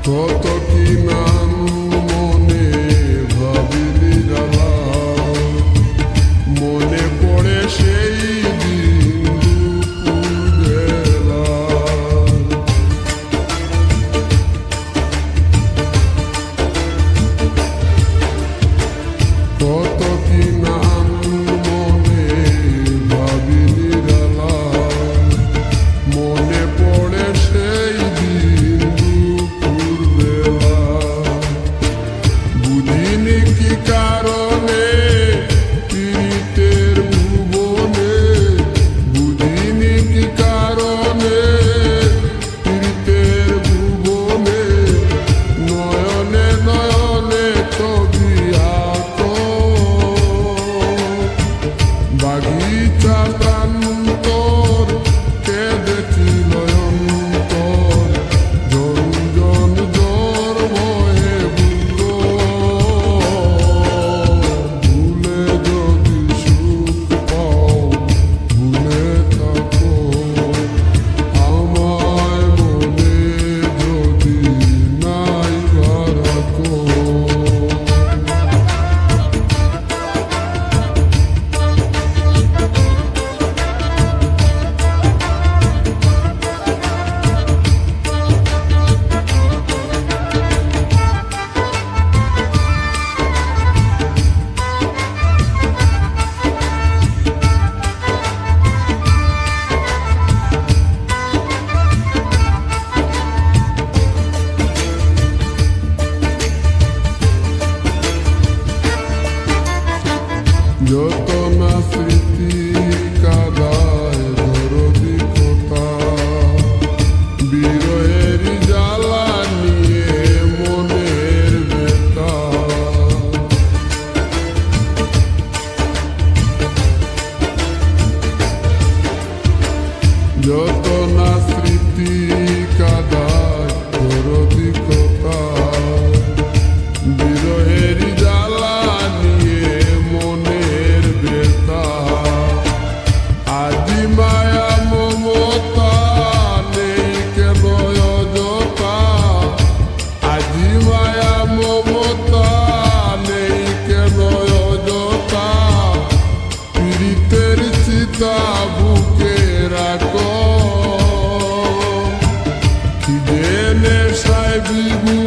কত কি নাম মনে ভাবিলি জ্বালা, মনে পড়ে সেই দিন দুপুর বেলা। কত কি নাম মনে ভাবিলি জ্বালা, মনে পড়ে সেই দিন দুপুর বেলা। বুঝিনি কি কারণে পীড়িতের ভুবনে, বুঝিনি কি কারণে পীড়িতের ভুবনে, নয়নে নয়নে ছবি আঁক। বাগিচা প্রান্তর কেঁদেছিল অন্তর, ঝনঝন জ্বর বয়ে ভুলে যদি সুখ পাও ভুলে থাকো, আমায় মনে যদি নাই রাখো। যত না স্মৃতি কাদায় দরদি কথা, বিরহের জ্বালা নিয়ে মনের ব্যথা। যত না স্মৃতি কাদায় দরদি কথা, বিরহের জ্বালা নিয়ে মনের ব্যথা। আজি মায়া মমতা নেই কেন অযথা, আজি মায়া মমতা নেই কেন অযথা, পীড়িতের চিতা বুকে রাখো। কি জেনে সাই বিভু